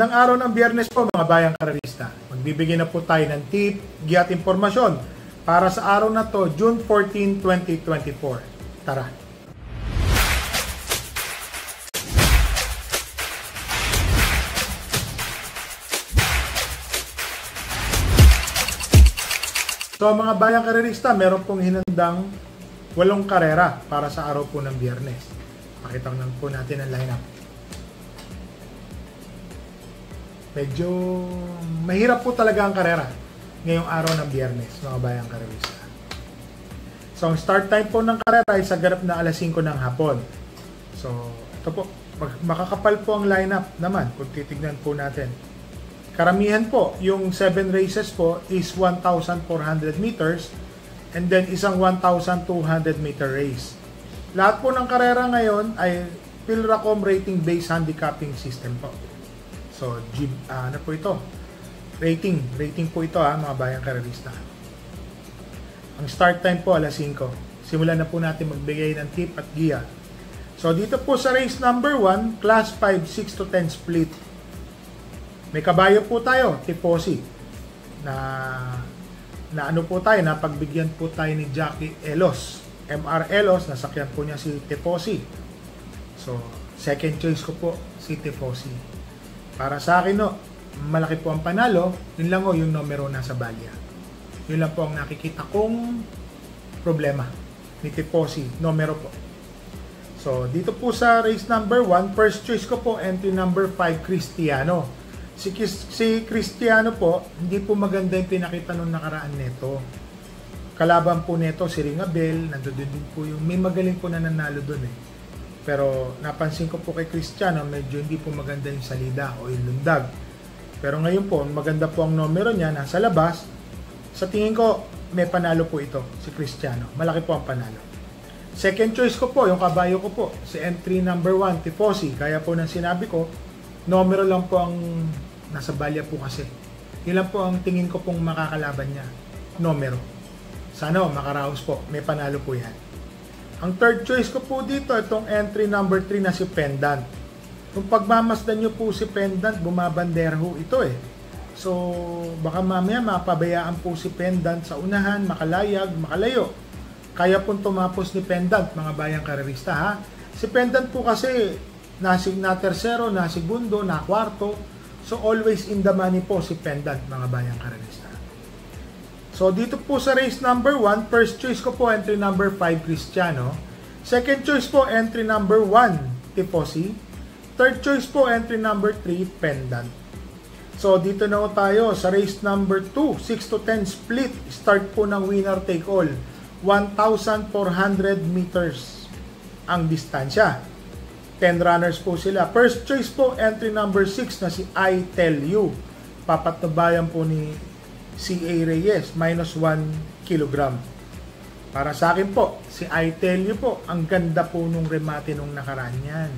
Magandang araw ng Biyernes po mga bayang karerista. Magbibigay na po tayo ng tip, giya at impormasyon para sa araw na to, June 14, 2024. Tara! So mga bayang karerista, meron pong hinandang 8 karera para sa araw po ng Biyernes. Pakita lang po natin ang lineup. Medyo mahirap po talaga ang karera ngayong araw ng Biyernes, mga bayang karerista. So, ang start time po ng karera ay sa ganap na alas 5 ng hapon. So, ito po, makakapal po ang lineup naman kung titignan po natin. Karamihan po, yung 7 races po is 1,400 meters and then isang 1,200 meter race. Lahat po ng karera ngayon ay PhilRacom rating-based handicapping system po. So, ano po ito? Rating po ito mga bayang karerista. Ang start time po alas 5. Simulan na po natin magbigay ng tip at giya. So, dito po sa race number 1, class 5, 6 to 10 split. May kabayo po tayo, Tifosi. Na ano po tayo, napagbigyan po tayo ni Jackie Elos. MR Elos, nasakyan po niya si Tifosi. So, second choice ko po si Tifosi. Para sa akin, malaki po ang panalo. Yun lang yung numero nasa balya. Yun lang po ang nakikita kong problema ni Tifosi. Numero po. So, dito po sa race number 1, first choice ko po, entry number 5, Cristiano. Si Cristiano po, hindi po maganda yung pinakita nung nakaraan neto. Kalaban po neto, si Ringabel, nandoon din po yung, may magaling po na nanalo doon Pero napansin ko po kay Cristiano, medyo hindi po maganda yung salida o yung lundag. Pero ngayon po, maganda po ang numero niya, nasa labas. Sa tingin ko, may panalo po ito, si Cristiano. Malaki po ang panalo. Second choice ko po, yung kabayo ko po, si entry number 1, Tifosi. Kaya po nang sinabi ko, numero lang po ang nasa balya po kasi. Yun lang po ang tingin ko pong makakalaban niya. Numero. Sana makaraos po, may panalo po yan. Ang third choice ko po dito, itong entry number 3 na si Pendant. Kung pagmamasdan nyo po si Pendant, bumabandera ho ito So, baka mamaya mapabayaan po si Pendant sa unahan, makalayag, makalayo. Kaya pong tumapos ni Pendant, mga bayang karerista ha. Si Pendant po kasi, na tersero, na segundo, na kwarto. So, always in the money po si Pendant, mga bayang karerista. So, dito po sa race number 1, first choice ko po, entry number 5, Cristiano. Second choice po, entry number 1, Tifosi. Third choice po, entry number 3, Pendant. So, dito na tayo sa race number 2, 6 to 10 split. Start po ng winner take all. 1,400 meters ang distansya. 10 runners po sila. First choice po, entry number 6 na si I Tell You. Papatnubayan po ni C.A. Reyes, minus 1 kilogram. Para sa akin po, si I Tell You po, ang ganda po nung remate nung nakaraan yan.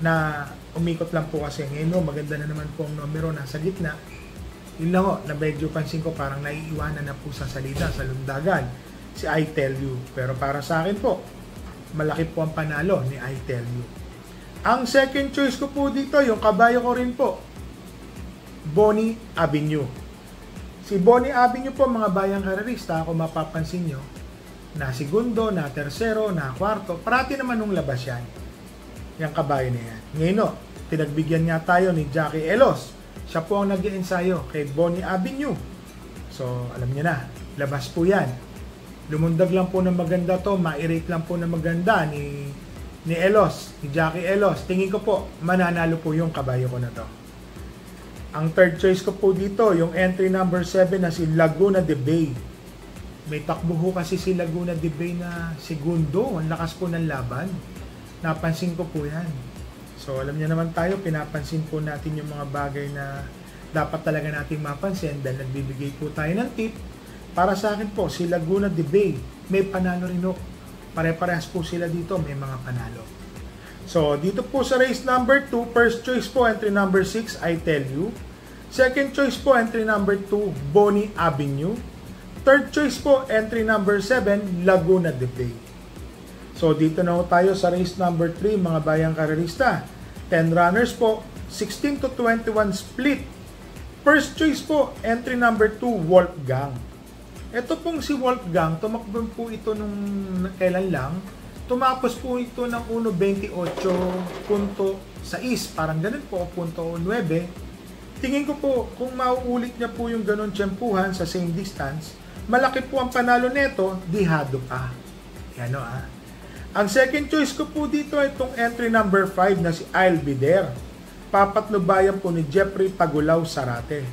Na umikot lang po kasi ngayon, maganda na naman po ang numero nasa gitna. Yun lang na medyo pansin ko parang naiiwanan na po sa salida, sa lundagan, si I Tell You. Pero para sa akin po, malaki po ang panalo ni I Tell You. Ang second choice ko po dito, yung kabayo ko rin po, Bonnie Avenue. Si Bonnie Avenue po, mga bayang karerista, kung mapapansin nyo, na segundo, na tersero, na kwarto, parati naman nung labas yan. Yung kabayo na yan. Ngayon tinagbigyan niya tayo ni Jackie Elos. Siya po ang nag-iensayo kay Bonnie Avenue. So, alam niyo na, labas po yan. Lumundag lang po ng maganda to, ma-irate lang po ng maganda ni Elos, ni Jackie Elos. Tingin ko po, mananalo po yung kabayo ko na to. Ang third choice ko po dito, yung entry number 7 na si Laguna de Bay. May takbo ho kasi si Laguna de Bay na segundo. Ang lakas po ng laban. Napansin ko po yan. So, alam niyo naman tayo, pinapansin po natin yung mga bagay na dapat talaga nating mapansin dahil nagbibigay po tayo ng tip. Para sa akin po, si Laguna de Bay, may panalo rin ho. Pare-parehas po sila dito, may mga panalo. So, dito po sa race number 2, first choice po, entry number 6, I Tell You. Second choice po, entry number 2, Bonnie Avenue. Third choice po, entry number 7, Laguna de Bay. So, dito na tayo sa race number 3, mga bayang karerista. 10 runners po, 16 to 21 split. First choice po, entry number 2, Wolfgang. Ito pong si Wolfgang, tumakbo po ito nung kailan lang. Tumapos po ito ng 1.28.6, parang ganun po, 0.9. Tingin ko po, kung mauulit niya po yung ganun tiyempuhan sa same distance, malaki po ang panalo nito, dihado pa. Yan o Ang second choice ko po dito ay itong entry number 5 na si I'll Be There. Papatnubayan po ni Jeffrey Pagulaw Sarate.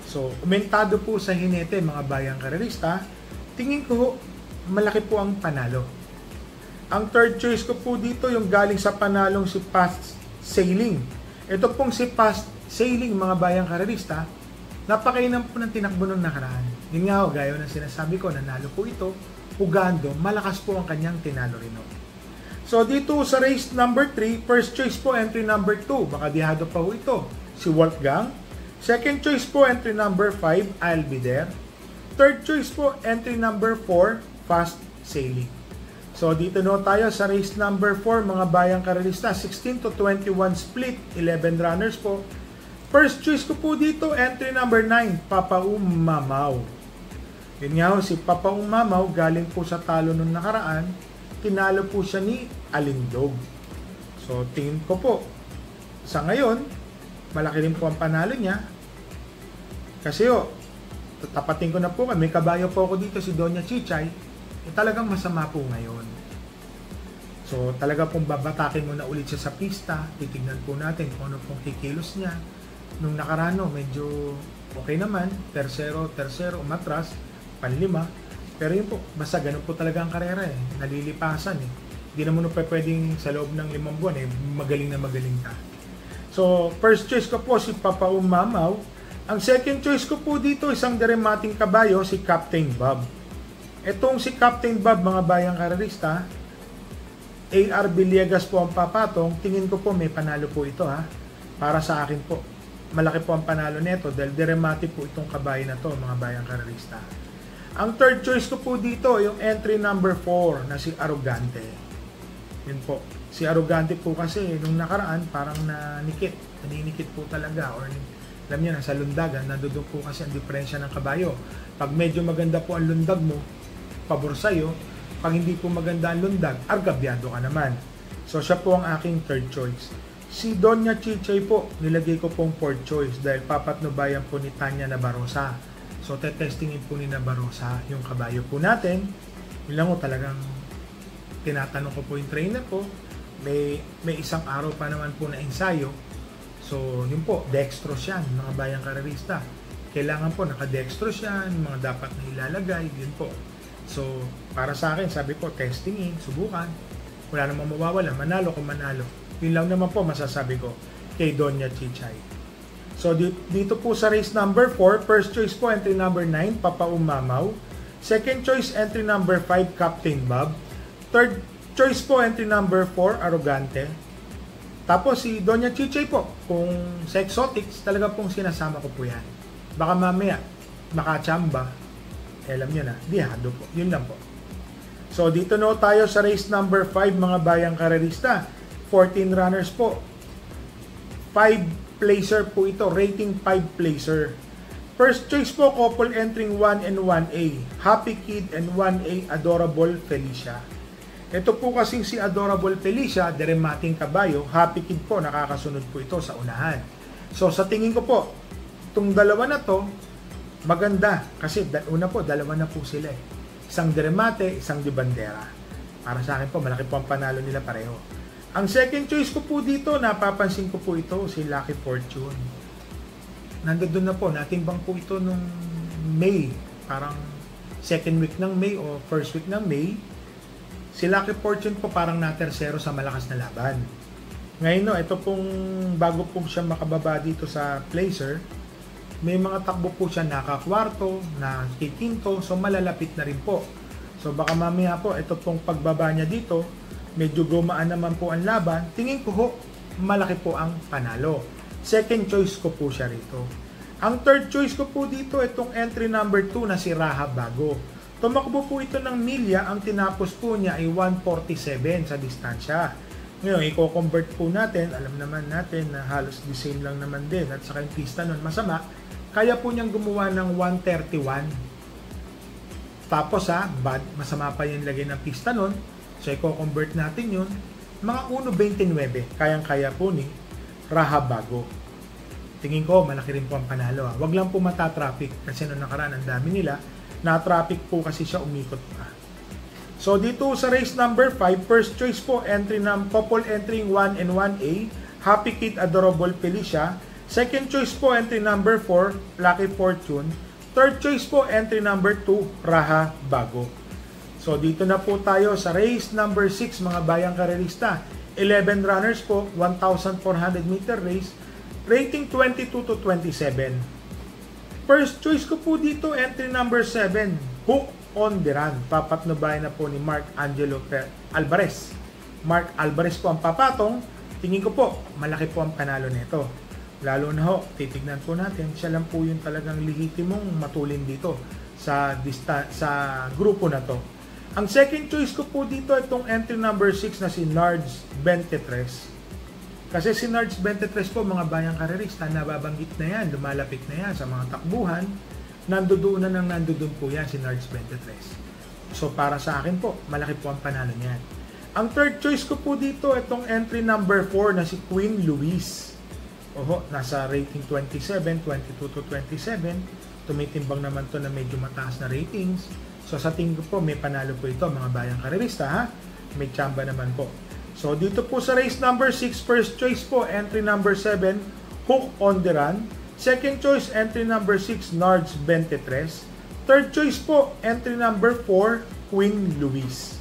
So, umentado po sa hinete mga bayang karerista. Tingin ko, malaki po ang panalo. Ang third choice ko po dito, yung galing sa panalong si Fast Sailing. Ito pong si Fast Sailing, mga bayang karerista, napakainam po ng tinakbo nung nakaraan. Yun nga gaya ng sinasabi ko, nanalo po ito, Ugando, malakas po ang kanyang tinalo rin. So dito sa race number 3, first choice po entry number 2, baka dihado pa po ito, si Wolfgang. Second choice po entry number 5, I'll Be There. Third choice po entry number 4, Fast Sailing. So dito tayo sa race number 4, mga bayang karerista, 16 to 21 split, 11 runners po. First choice ko po dito, entry number 9, Papaum Mamaw. Yun nga si Papaum Mamaw, galing po sa talo nung nakaraan, tinalo po siya ni Alindog. So tingin ko po, sa ngayon, malaki rin po ang panalo niya. Kasi tapatin ko na po, may kabayo po ako dito, si Doña Chichay, talagang masama po ngayon. So talaga pong babatakin mo na ulit siya sa pista, titignan po natin kung ano pong kikilos niya. Nung nakarano, medyo okay naman, tercero, umatras, panlima. Pero yun po, basta ganun po talaga ang karera nalilipasan Hindi naman pwedeng sa loob ng 5 buwan magaling na magaling ka. So first choice ko po si Papaum Mamaw. Ang second choice ko po dito, isang deremating kabayo, si Captain Bob. Itong si Captain Bob, mga bayang karerista, AR Villegas po ang papatong. Tingin ko po may panalo po ito para sa akin po. Malaki po ang panalo nito dahil derematic po itong kabayo na to, mga bayang karerista. Ang third choice ko po dito, yung entry number 4 na si Arrogante. Yun po. Si Arrogante po kasi nung nakaraan parang naninikit po talaga, or alam niyo na sa lundagan, nandoon po kasi ang diferensya ng kabayo. Pag medyo maganda po ang lundag mo, pabor sa'yo. Pag hindi po maganda ang lundag, argabyado ka naman. So siya po ang aking third choice. Si Doña Chichay po, nilagay ko pong fourth choice dahil papatnubayan po ni Tanya Nabarosa. So tetestingin po ni Nabarosa yung kabayo po natin. Yun lang talagang tinatanong ko po yung trainer ko. May isang araw pa naman po na ensayo. So yun po, dextrose yan, mga bayang karerista. Kailangan po naka-dextrose yan, mga dapat na ilalagay, yun po. So, para sa akin, sabi ko, testingin, subukan. Wala namang mawawala, manalo kung manalo. Yun lang naman po masasabi ko kay Doña Chichay. So, dito po sa race number 4, first choice po, entry number 9, Papaum Mamaw. Second choice, entry number 5, Captain Bob. Third choice po, entry number 4, Arrogante. Tapos si Doña Chichay po, kung sa exotics, talaga pong sinasama ko po yan. Baka mamaya, makachamba, alam nyo na, dihado po. Yun lang po. So, dito tayo sa race number 5, mga bayang karerista. 14 runners po. 5 placer po ito. Rating 5 placer. First choice po, couple entering 1 and 1A. Happy Kid and 1A, Adorable Felicia. Ito po kasing si Adorable Felicia, deremating kabayo. Happy Kid po, nakakasunod po ito sa unahan. So, sa tingin ko po, itong dalawa na to, maganda. Kasi una po, dalawa na po sila Isang deremate, isang di bandera. Para sa akin po, malaki po ang panalo nila pareho. Ang second choice ko po dito, napapansin ko po ito, si Lucky Fortune. Nandoon na po, natimbang po ito nung May. Parang second week ng May o first week ng May. Si Lucky Fortune po parang na-tercero sa malakas na laban. Ngayon ito pong bago po siya makababa dito sa placer, may mga takbo po siya nakakwarto, nakikinto, so malalapit na rin po. So baka mamaya po, ito pong pagbaba niya dito, medyo gumaan naman po ang laban, tingin ko malaki po ang panalo. Second choice ko po siya rito. Ang third choice ko po dito, itong entry number 2 na si Rahab Bago. Tumakbo po ito ng milya, ang tinapos po niya ay 1:47 sa distansya. Ngayon, i-convert po natin, alam naman natin na halos the same lang naman din, at saka yung pista nun masama, kaya po niyang gumawa ng 131. Tapos bad, masama pa yung lagay ng pista nun, so i-convert natin yun, mga 1.29, kayang-kaya po ni Raha Bago. Tingin ko, malaki rin po ang panalo. Wag lang po mata-traffic, kasi nung nakaraan ang dami nila, na-traffic po kasi siya, umikot pa. So dito sa race number 5, first choice po entry ng couple entering 1 and 1A, Happy Kid Adorable Felicia. Second choice po entry number 4, Lucky Fortune. Third choice po entry number 2, Raha Bago. So dito na po tayo sa race number 6 mga bayang karerista. 11 runners po, 1,400 meter race, rating 22 to 27. First choice ko po dito entry number 7, Hook on the Run. Papatnubayan na po ni Mark Angelo Alvarez. Mark Alvarez po ang papatong. Tingin ko po, malaki po ang panalo nito. Lalo na titignan po natin, siya lang po yung talagang lehitimong matulin dito sa grupo na to. Ang second choice ko po dito, itong entry number 6 na si Nards 23. Kasi si Nards 23 po, mga bayang karerista, nababanggit na yan, lumalapit na yan sa mga takbuhan. Nandoon po yan si Nards 23. So para sa akin po, malaki po ang panalo niyan. Ang third choice ko po dito, itong entry number 4 na si Queen Louise. Nasa rating 27, 22 to 27. Tumitimbang naman to na medyo mataas na ratings. So sa tingin ko po, may panalo po ito mga bayang karerista. May tsamba naman po. So dito po sa race number 6, first choice po, entry number 7, Hook on the Run. Second choice, entry number 6, Nards 23. Third choice po, entry number 4, Queen Louise.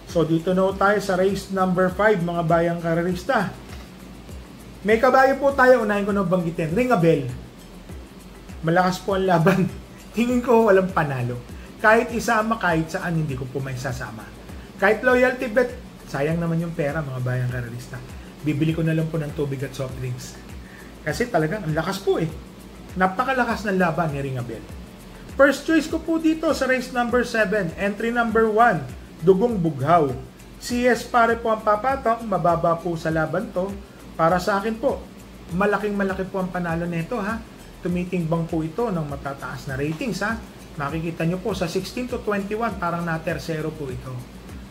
So dito na tayo sa race number 5, mga bayang karerista. May kabayo po tayo, unahin ko na banggitin, Ring a Bell. Malakas po ang laban. Tingin ko walang panalo. Kahit isama, kahit saan, hindi ko po may sasama. Kahit loyalty bet, sayang naman yung pera mga bayang karerista. Bibili ko na lang po ng tubig at soft drinks. Kasi talagang ang lakas po Napakalakas ng laban ni Ring a Bell. First choice ko po dito sa race number 7, entry number 1, Dugong Bughaw. CS pare po ang papatong, mababa po sa laban to. Para sa akin po, malaki po ang panalo nito Tumitimbang po ito ng matataas na ratings Makikita nyo po sa 16 to 21, parang na-tersero po ito.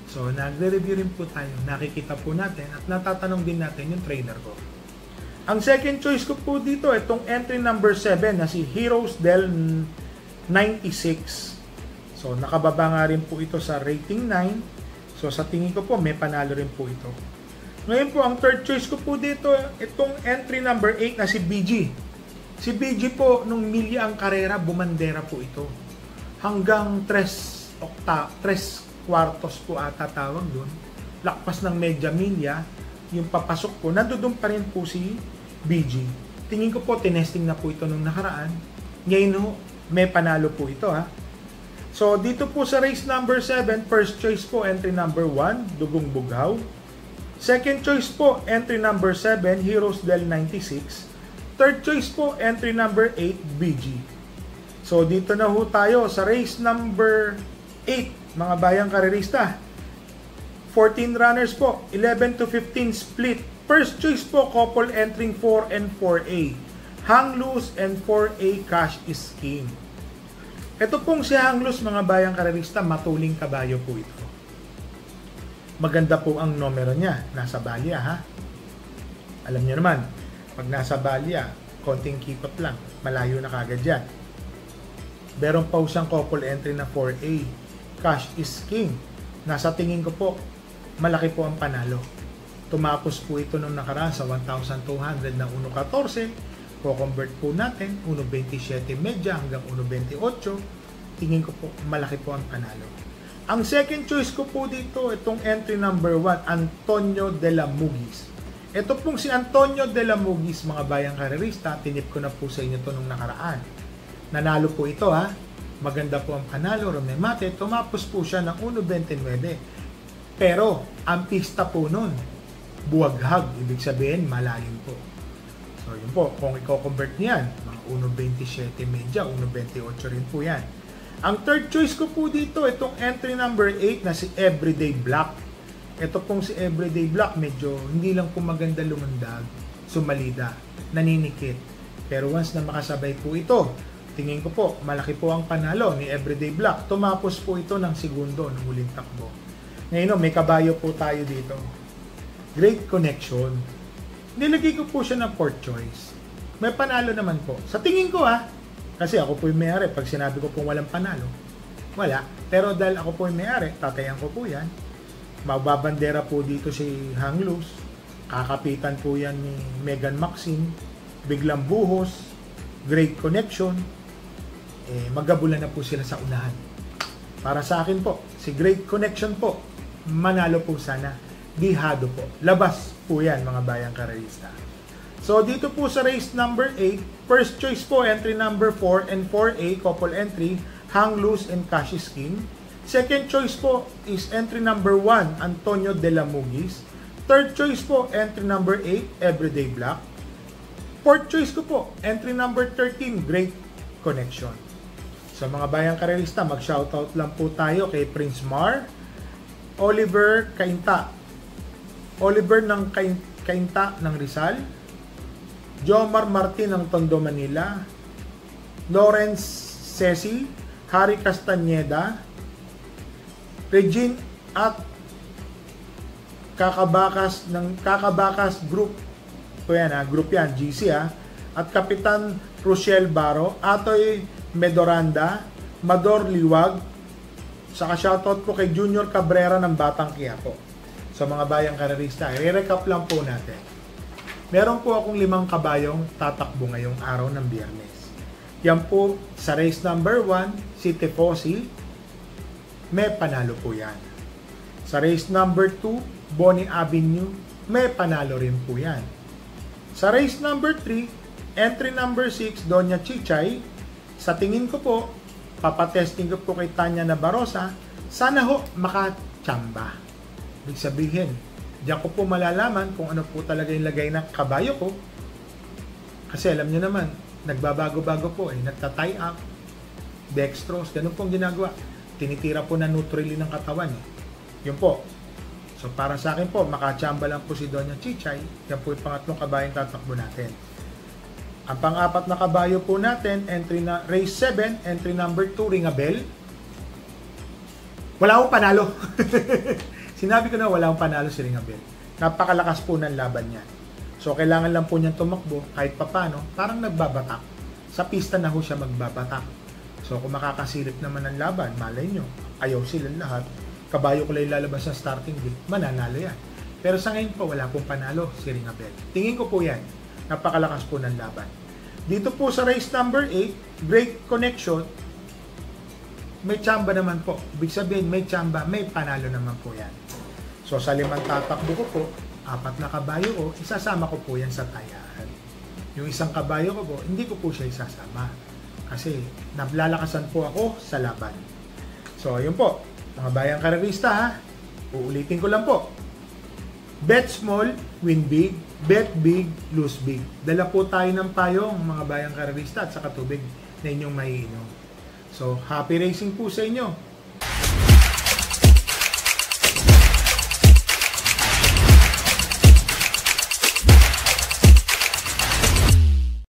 So nagre-review rin po tayo, nakikita po natin at natatanong din natin yung trainer ko. Ang second choice ko po dito, itong entry number 7 na si Heroes del 96. So nakababa nga rin po ito sa rating 9. So sa tingin ko po, may panalo rin po ito. Ngayon po, ang third choice ko po dito, itong entry number 8 na si BG. Si BG po, nung milya ang karera, bumandera po ito. Hanggang 3 kwartos po ata tawag doon. Lakpas ng medya milya, yung papasok po, nandoon pa rin po si BG. Tingin ko po, tinesting na po ito nung nakaraan. Ngayon may panalo po ito So dito po sa race number 7, first choice po, entry number 1, Dugong Bughaw. Second choice po, entry number 7, Heroes del 96. Third choice po, entry number 8, BG. So dito na tayo sa race number 8, mga bayang karerista. 14 runners po, 11 to 15 split. First choice po, couple entering 4 and 4A. Hang Loose and 4A Cash is King. Ito pong si Hang Loose, mga bayang karerista, matuling kabayo po ito. Maganda po ang numero niya, nasa balya Alam niyo naman, pag nasa balya, konting kipot lang, malayo na kagad yan. Meron pa siyang couple entry na 4A. Cash is King. Nasa tingin ko po, malaki po ang panalo. Tumapos po ito nung nakaraan sa 1,200 na 1.14. Co-convert po natin, 1.27 medya hanggang 1.28. Tingin ko po, malaki po ang panalo. Ang second choice ko po dito, itong entry number 1, Antonio de la Mugis. Ito pong si Antonio de la Mugis, mga bayang karerista, tinip ko na po sa inyo ito nung nakaraan. Nanalo po ito Maganda po ang panalo, Romemate, tumapos po siya ng 1.29. Pero, ang pista po nun, buwaghag, ibig sabihin, malalim po. So, yun po, kung i-convert niyan, mga 1.27 medya, 1.28 rin po yan. Ang third choice ko po dito, itong entry number 8 na si Everyday Black. Ito pong si Everyday Black, medyo hindi lang po maganda lumundag, sumalida, naninikit. Pero once na makasabay po ito, tingin ko po, malaki po ang panalo ni Everyday Black. Tumapos po ito ng segundo ng huling takbo. Ngayon, may kabayo po tayo dito. Great Connection. Nilagay ko po siya ng fourth choice. May panalo naman po. Sa tingin ko kasi ako po yung may-ari. Pag sinabi ko pong walang panalo, wala. Pero dahil ako po yung may-ari, tatayan ko po yan. Magbabandera po dito si Hang Luz. Kakapitan po yan ni Megan Maxine. Biglang buhos. Great Connection. Magabulan na po sila sa unahan. Para sa akin po, si Great Connection po, manalo po sana. Bihado po. Labas po yan, mga bayang karerista. So, dito po sa race number 8, first choice po, entry number 4 and 4A, couple entry, Hang Luz and Kashi Skin. Second choice po is entry number 1, Antonio de la Mugis. Third choice po, entry number 8, Everyday Black. Fourth choice ko po, entry number 13, Great Connection. So mga bayang karerista, mag-shoutout lang po tayo kay Prince Mar, Oliver Cainta, Oliver ng Cainta ng Rizal, Jomar Martin ng Tondo, Manila, Lawrence Ceci, Harry Castañeda, Regine at Kakabakas ng Kakabakas Group. So yan group yan, GC at Kapitan Rochelle Baro, Atoy Medoranda, Mador Liwag, saka shoutout po kay Junior Cabrera ng Batang Quiapo. So mga bayang karerista, i-recap lang po natin. Meron po akong 5 kabayong tatakbo ngayong araw ng Biyernes. Yan po sa race number 1, si Tifosi, may panalo po yan. Sa race number 2, Bonnie Avenue, may panalo rin po yan. Sa race number 3, entry number 6, Doña Chichay, sa tingin ko po, papatesting ko po kay Tanya Nabarosa, sana ho makachamba. Ibig sabihin, diyan ko po malalaman kung ano po talaga yung lagay ng kabayo ko. Kasi alam nyo naman, nagbabago-bago po nagta-tie up, dextrose, ganun pong ginagawa. Tinitira po na Nutrilin ng katawan Yun po. So para sa akin po, makachamba lang po si Doña Chichay. Yan po yung pangatlong kabayong tatakbo natin. Ang pang-apat na kabayo po natin, entry na race 7, entry number 2, Ring a Bell. Wala akong panalo. Sinabi ko na wala akong panalo si Ring a Bell. Napakalakas po ng laban niya. So kailangan lang po niyang tumakbo kahit papano, parang nagbabatak. Sa pista na ho siya magbabatak. So kung makakasilip naman ang laban, malay nyo, ayaw silang lahat. Kabayo ko lang lalabas sa starting gate, mananalo yan. Pero sa ngayon po, wala pong panalo si Ring a Bell. Tingin ko po yan, napakalakas po ng laban. Dito po sa race number 8, Great Connection, may tsamba naman po. Ibig sabihin, may tsamba, may panalo naman po yan. So sa 5 tatakbo ko po, 4 na kabayo ko, isasama ko po yan sa tayahan. Yung isang kabayo ko po, hindi ko po siya isasama. Kasi nablalakasan po ako sa laban. So yun po, mga bayang karerista uulitin ko lang po. Bet small, win big. Bet big, lose big. Dala po tayo ng payong mga bayang karerista at saka tubig na inyong maiinom. So, happy racing po sa inyo.